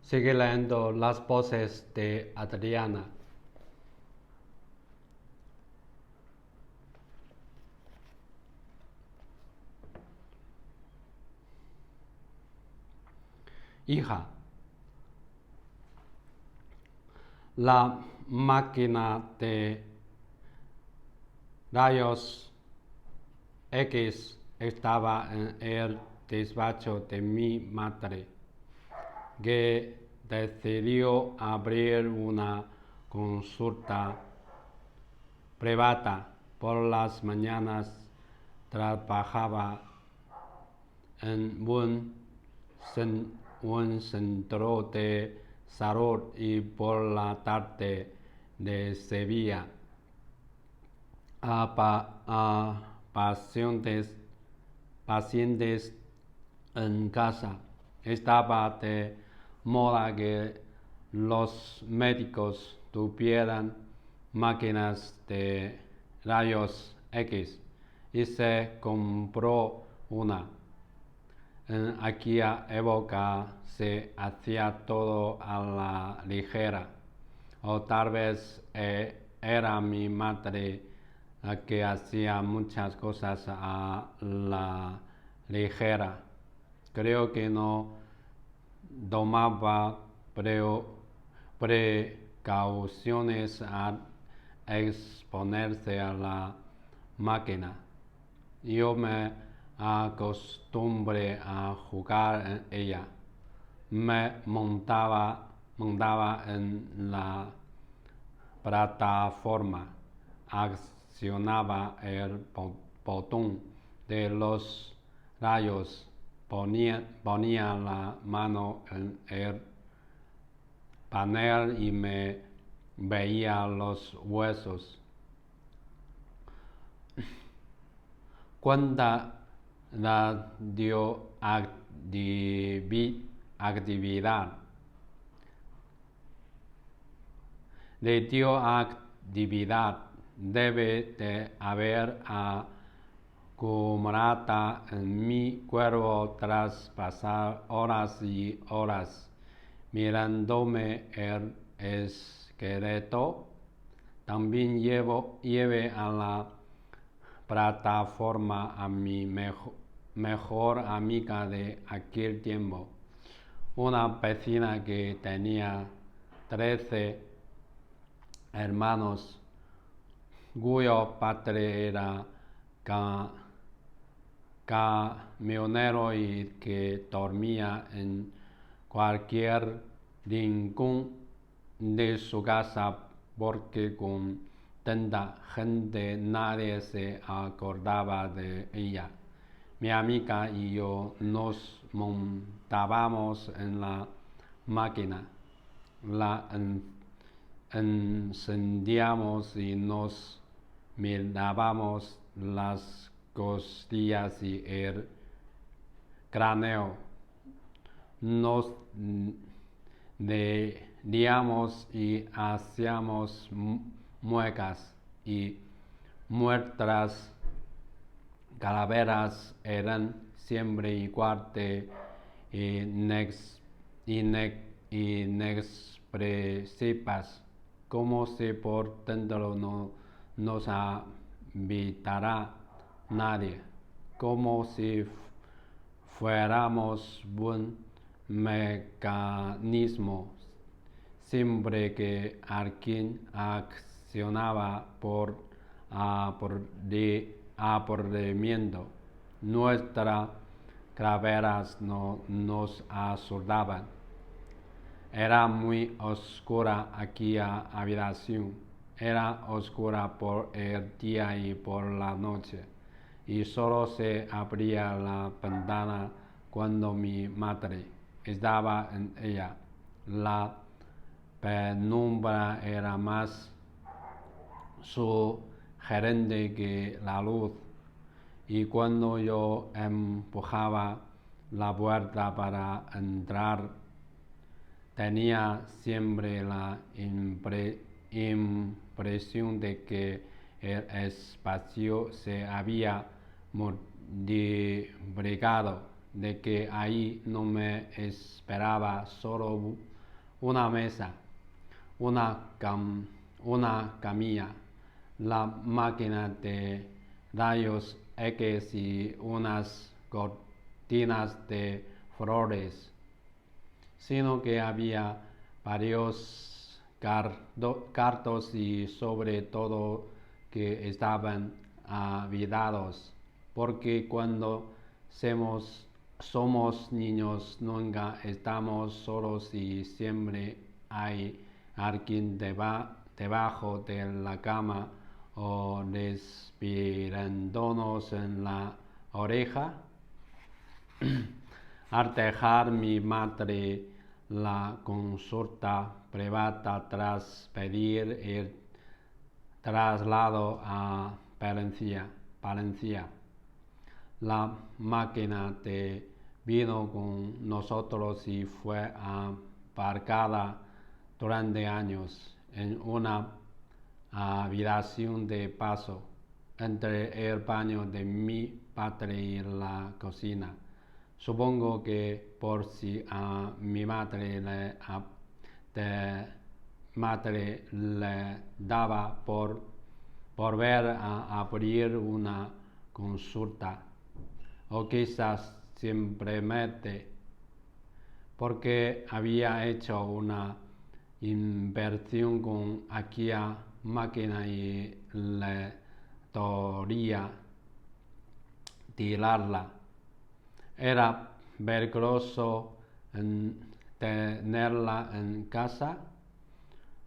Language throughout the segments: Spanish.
Sigue leyendo las voces de Adriana. Hija, la máquina de rayos X estaba en el despacho de mi madre, que decidió abrir una consulta privada por las mañanas. Trabajaba en un centro de salud y por la tarde recibía a pacientes en casa. Estaba de moda que los médicos tuvieran máquinas de rayos X y se compró una. En aquella época se hacía todo a la ligera, o tal vez era mi madre la que hacía muchas cosas a la ligera. Creo que no tomaba precauciones al exponerse a la máquina. Yo me acostumbré a jugar en ella. Me montaba en la plataforma, accionaba el botón de los rayos, ponía la mano en el panel y me veía los huesos. Cuánta radioactividad debe de haber acumulada en mi cuerpo tras pasar horas y horas mirándome el esqueleto. También llevé a la plataforma a mi mejor amiga de aquel tiempo, una vecina que tenía 13 hermanos, cuyo padre era camionero y que dormía en cualquier rincón de su casa porque con tanta gente nadie se acordaba de ella. Mi amiga y yo nos montábamos en la máquina, la encendíamos y nos mirábamos las costillas y el cráneo. Nos reíamos y hacíamos muecas y nuestras calaveras eran siempre igual de inexpresivas, como si por dentro no nos habitara nadie, como si fuéramos un mecanismo. Siempre que alguien accionaba por aburrimiento, nuestras calaveras no nos asustaban. Era muy oscura aquella habitación. Era oscura por el día y por la noche, y solo se abría la ventana cuando mi madre estaba en ella. La penumbra era más sugerente que la luz, y cuando yo empujaba la puerta para entrar, tenía siempre la impresión de que el espacio se había multiplicado, de que ahí no me esperaba solo una mesa, una camilla, la máquina de rayos X y unas cortinas de flores, sino que había varios cartos y sobre todo que estaban habitados, porque cuando somos niños nunca estamos solos y siempre hay alguien debajo de la cama o respirándonos en la oreja. Al dejar mi madre la consulta privada tras pedir el traslado a Palencia, la máquina de vino con nosotros y fue aparcada durante años en una habitación de paso entre el baño de mi padre y la cocina. Supongo que por si a mi madre le daba por volver a abrir una consulta, o quizás simplemente porque había hecho una inversión con aquella máquina y le dolía tirarla. Era peligroso tenerla en casa.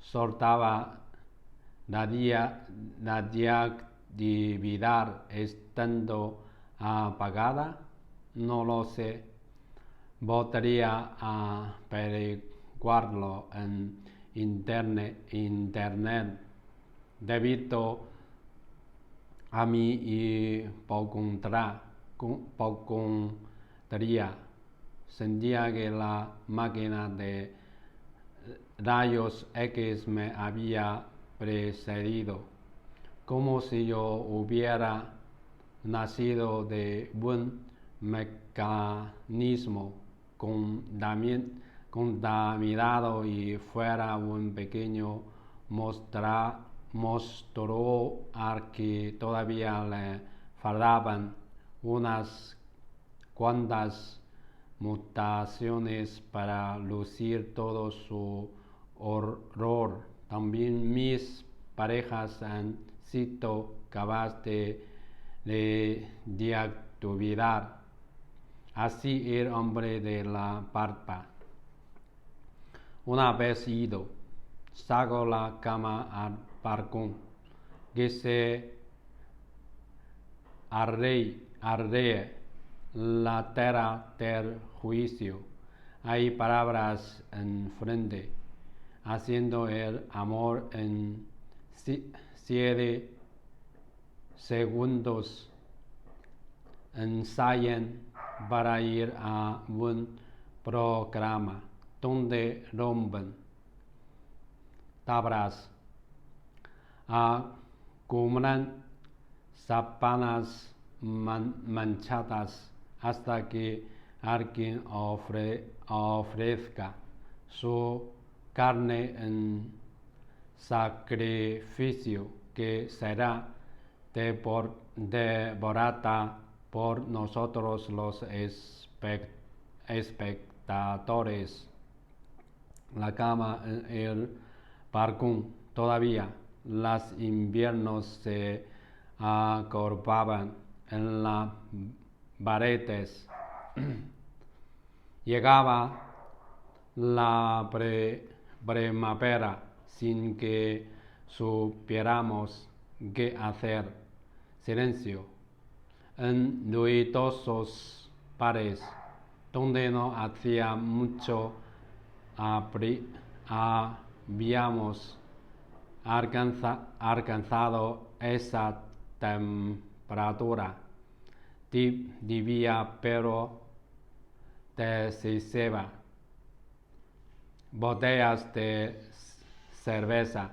Soltaba radiactividad estando apagada. No lo sé. Podría averiguarlo en internet. Debido a mi hipocondría, sentía que la máquina de rayos X me había precedido, como si yo hubiera nacido de un mecanismo contaminado y fuera un pequeño monstruo al que todavía le faltaban unas cuantas mutaciones para lucir todo su horror. También mis parejas han sido capaces de deactivar así el hombre de la barba. Una vez ido, saco la cama al balcón, que se arde la tierra del juicio. Hay palabras en frente, haciendo el amor en 7 segundos. Ensayan para ir a un programa donde rompen tablas, acumulan sábanas manchadas hasta que alguien ofrezca su carne en sacrificio, que será devorada por nosotros los espectadores. La cama en el balcón todavía. Los inviernos se acorpaban en las paredes. Llegaba la primavera sin que supiéramos qué hacer. Silencio en ruidosos pares donde no hacía mucho habíamos alcanzado esa temperatura tibia pero decisiva. Botellas de cerveza,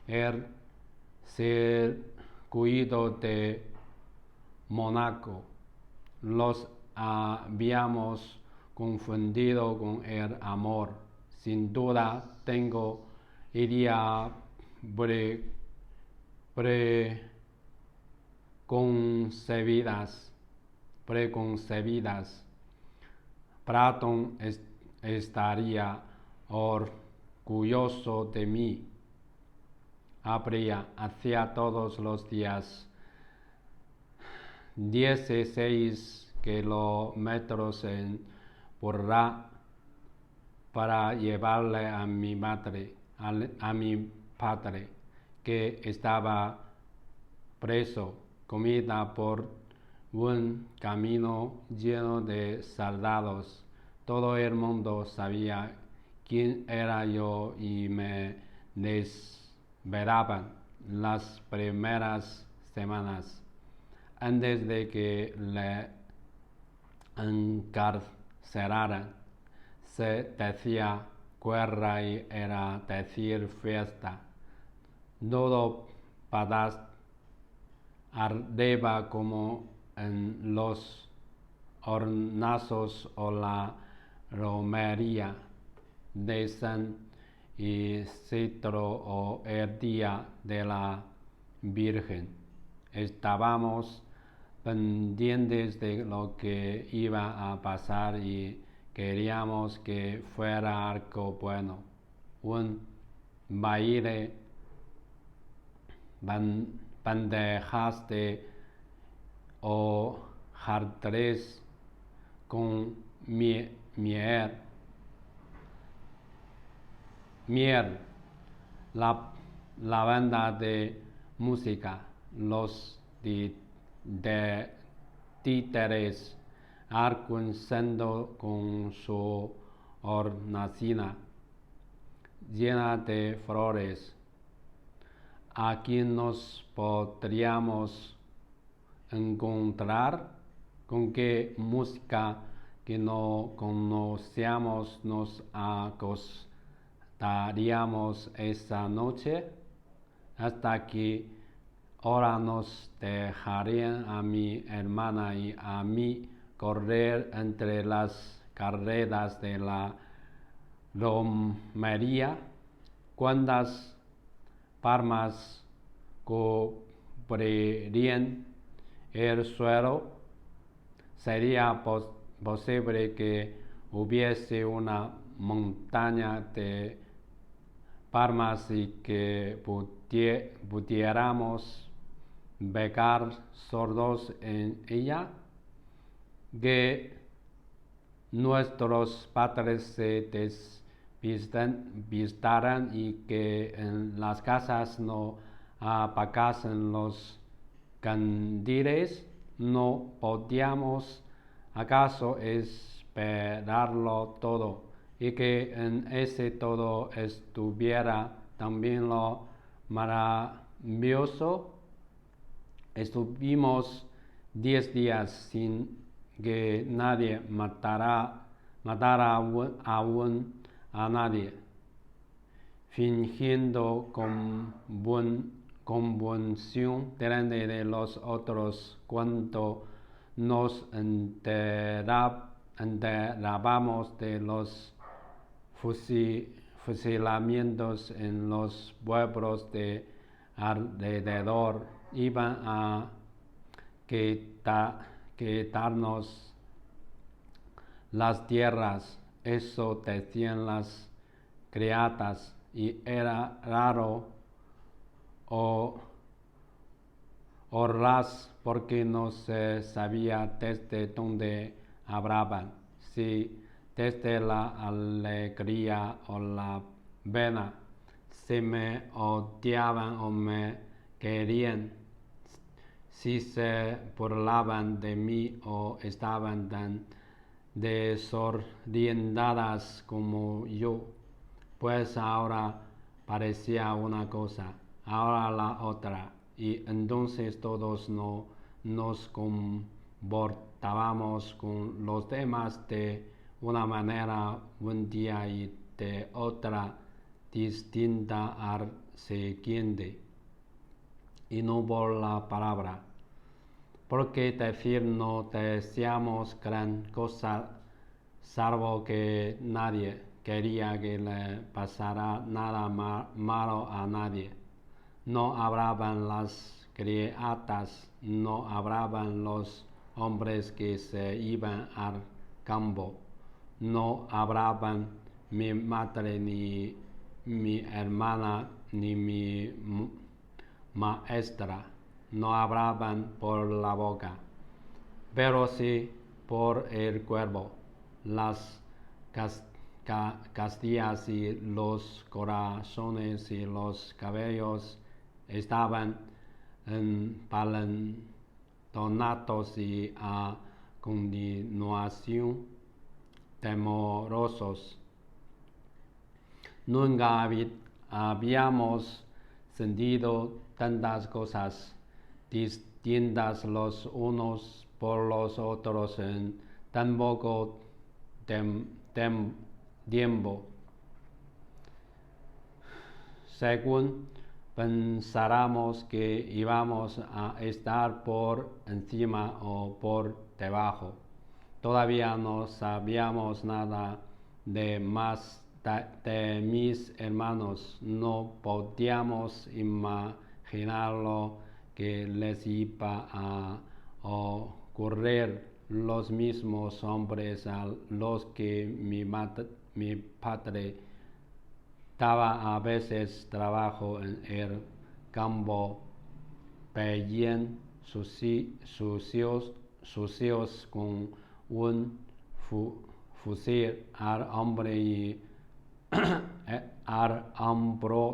el circuito de Mónaco, los habíamos confundido con el amor. sin duda tengo ideas preconcebidas. Platón estaría orgulloso de mí. Hacía todos los días 16 kilómetros en burra para llevarle a mi padre, que estaba preso, comida por un camino lleno de soldados. Todo el mundo sabía quién era yo y me desvelaban las primeras semanas antes de que le encarcelaran. Se decía guerra y era decir fiesta. Todo patas arriba como en los hornazos o la romería de San Isidro o el día de la Virgen. Estábamos pendientes de lo que iba a pasar y queríamos que fuera algo bueno. Un baile, bandejas de hojaldres con miel, la banda de música, los títeres arcuando con su hornacina llena de flores. Aquí nos podríamos encontrar. ¿Con qué música que no conocíamos nos acostaríamos esa noche? ¿Hasta qué hora nos dejarían a mi hermana y a mí correr entre las carreras de la romería? ¿Cuántas palmas cubrirían el suelo? Sería posible que hubiese una montaña de palmas y que pudiéramos pecar sordos en ella, que nuestros padres se despistaran y que en las casas no apagasen los candiles. ¿No podíamos acaso esperarlo todo y que en ese todo estuviera también lo maravilloso? Estuvimos 10 días sin que nadie matara aún a nadie, fingiendo convulsión delante de los otros. Cuando nos enterábamos de los fusilamientos en los pueblos de alrededor, iban a quitarnos las tierras. Eso decían las criadas, y era raro oírlas porque no se sabía desde dónde hablaban, si desde la alegría o la pena, si me odiaban o me querían, si se burlaban de mí o estaban tan desorientadas como yo. Pues ahora parecía una cosa, ahora la otra, y entonces todos nos comportábamos con los demás de una manera un día y de otra distinta al siguiente. Y no por la palabra, porque decir no deseamos gran cosa, salvo que nadie quería que le pasara nada malo a nadie. No hablaban las criadas, no hablaban los hombres que se iban al campo, no hablaban mi madre ni mi hermana ni mi maestra, no hablaban por la boca, pero sí por el cuerpo. Las costillas y los corazones y los cabellos estaban empaletonados y a continuación temorosos. Nunca habíamos sentido tantas cosas distintas los unos por los otros en tan poco tiempo. Según pensáramos que íbamos a estar por encima o por debajo, todavía no sabíamos nada de más de mis hermanos, no podíamos imaginar lo que les iba a ocurrir. Los mismos hombres a los que mi padre daba a veces trabajo en el campo veían sucios con un fusil al hombro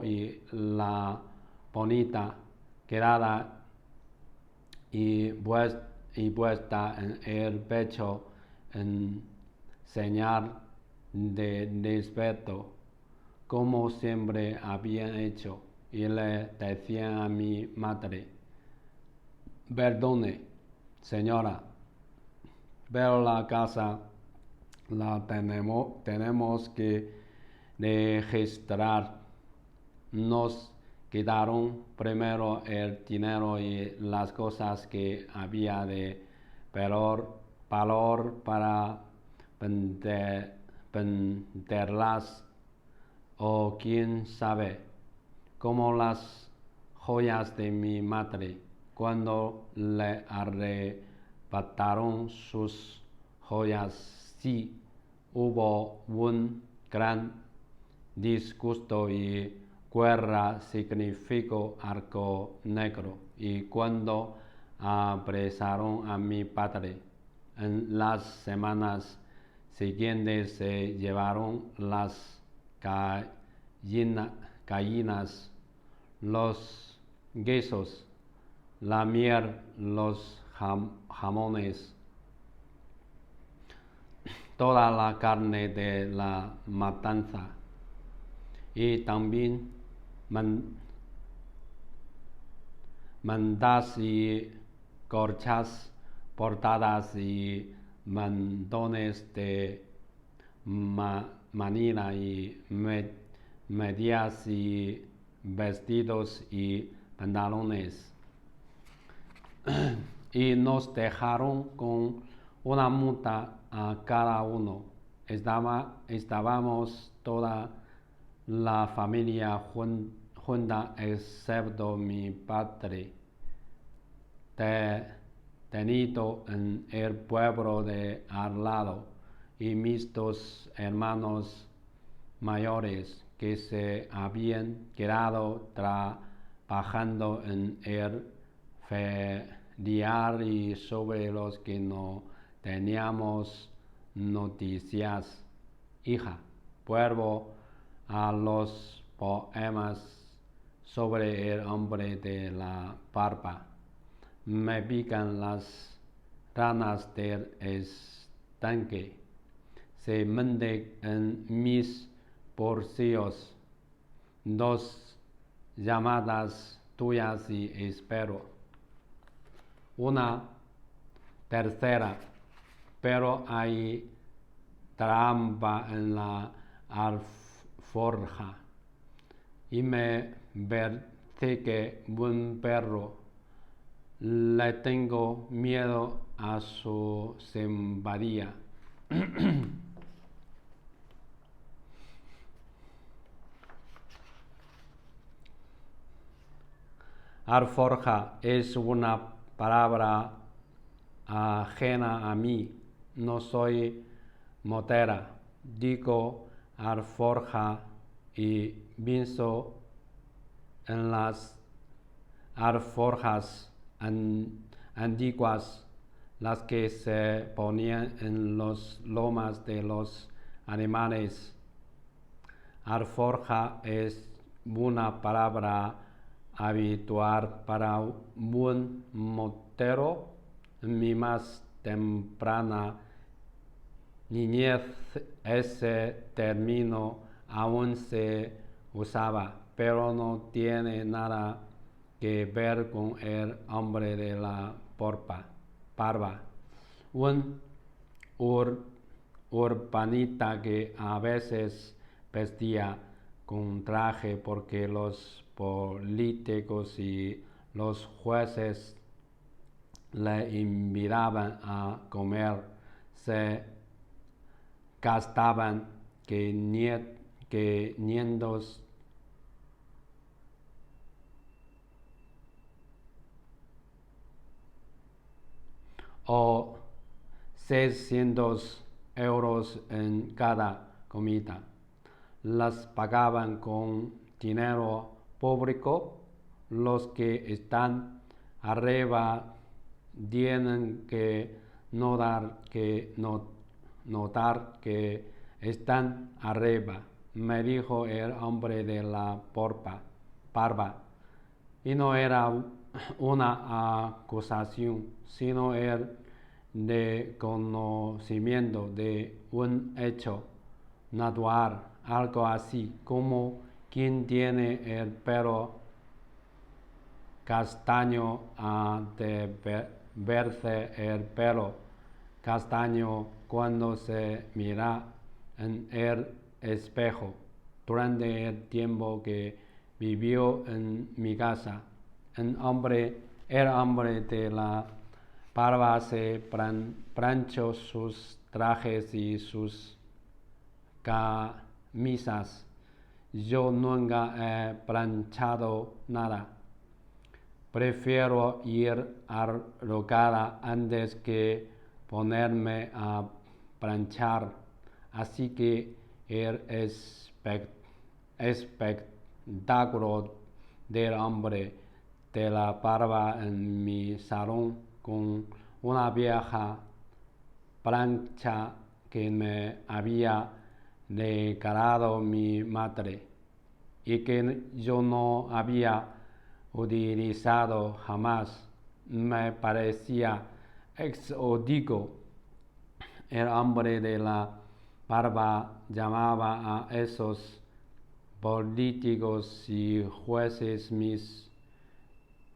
y la bonita quedada y puesta en el pecho en señal de respeto, como siempre habían hecho, y le decían a mi madre: perdone, señora, pero la casa la tenemos que registrar. Nos quitaron primero el dinero y las cosas que había de valor para venderlas, o quién sabe, como las joyas de mi madre. Cuando le arrebataron sus joyas, sí hubo un gran disgusto y guerra significó arco negro. Y cuando apresaron a mi padre, en las semanas siguientes se llevaron las gallinas, los guisos, la miel, los jamones, toda la carne de la matanza, y también mandas y corchas portadas y mandones de manila y medias y vestidos y pantalones. Y nos dejaron con una multa a cada uno. Estábamos toda la familia junta excepto mi padre, detenido en el pueblo de al lado, y mis dos hermanos mayores que se habían quedado trabajando en el ferial y sobre los que no teníamos noticias. Hija, vuelvo a los poemas sobre el hombre de la barba. Me pican las ranas del estanque, se meten en mis bolsillos. Dos llamadas tuyas y espero una tercera, pero hay trampa en la alforja y me persigue un perro. Le tengo miedo a su simpatía. Alforja es una palabra ajena a mí. No soy motera. Digo alforja y pienso en las alforjas antiguas, las que se ponían en los lomas de los animales. Alforja es una palabra habitual para un motero. En mi más temprana niñez ese término aún se usaba, pero no tiene nada que ver con el hombre de la parva, un urbanita que a veces vestía con traje porque los políticos y los jueces le invitaban a comer. Se gastaban 500 o 600 euros en cada comida. Las pagaban con dinero público. Los que están arriba tienen que notar que están arriba, me dijo el hombre de la parva. Y no era una acusación, sino el reconocimiento de un hecho natural, algo así como quien tiene el pelo castaño ha de verse el pelo castaño cuando se mira en el espejo. Durante el tiempo que vivió en mi casa, el hombre de la parva se planchó sus trajes y sus camisas. Yo nunca he planchado nada. Prefiero ir arrugada antes que ponerme a planchar. Así que el espectáculo del hombre de la parva en mi salón con una vieja plancha que me había regalado mi madre y que yo no había utilizado jamás, me parecía exótico. El hombre de la parva llamaba a esos políticos y jueces mis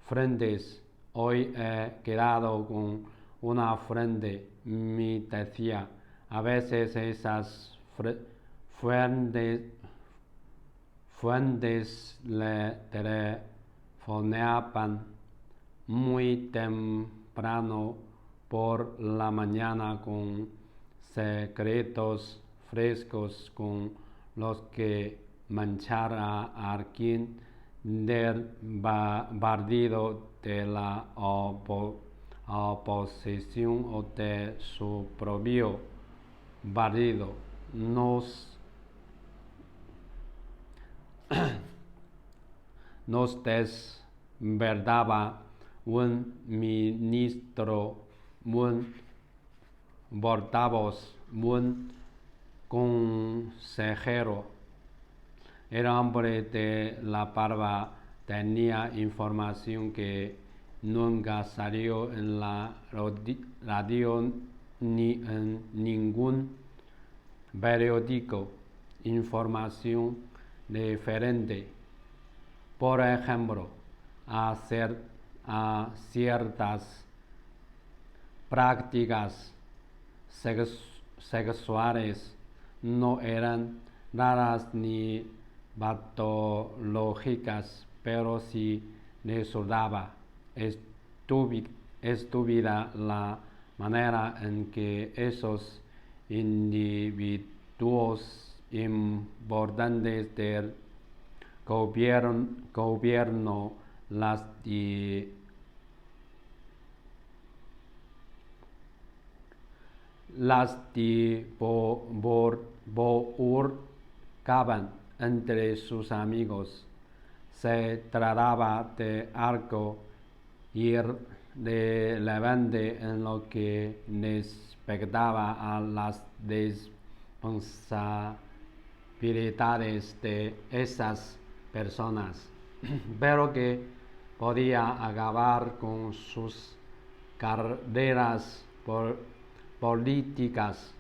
frentes. Hoy he quedado con una frente, me decía. A veces esas fuentes le telefoneaban muy temprano por la mañana con secretos frescos con los que manchar a alguien del partido de la oposición o de su propio partido. Nos desverdaba un ministro, un portavoz, un consejero. El hombre de la parva tenía información que nunca salió en la radio ni en ningún periódico. Información diferente. Por ejemplo, a ciertas prácticas sexuales no eran raras ni patológicas, pero sí resultaba estúpida la manera en que esos individuos importantes del gobierno lastivorcaban entre sus amigos. Se trataba de algo irrelevante en lo que respectaba a las responsabilidades de esas personas, pero que podía acabar con sus carreras políticas.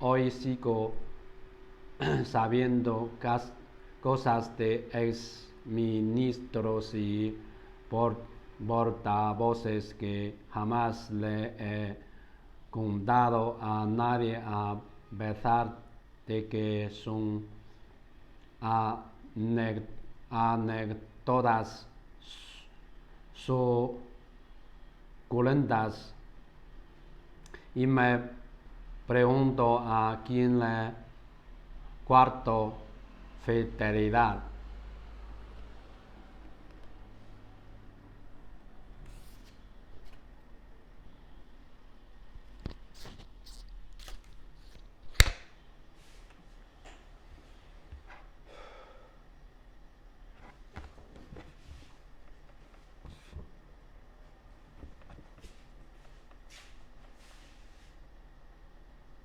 Hoy sigo sabiendo cosas de exministros y portavoces que jamás le he contado a nadie, a pesar de que son anécdotas suculentas, y me pregunto a quién le guardo fidelidad.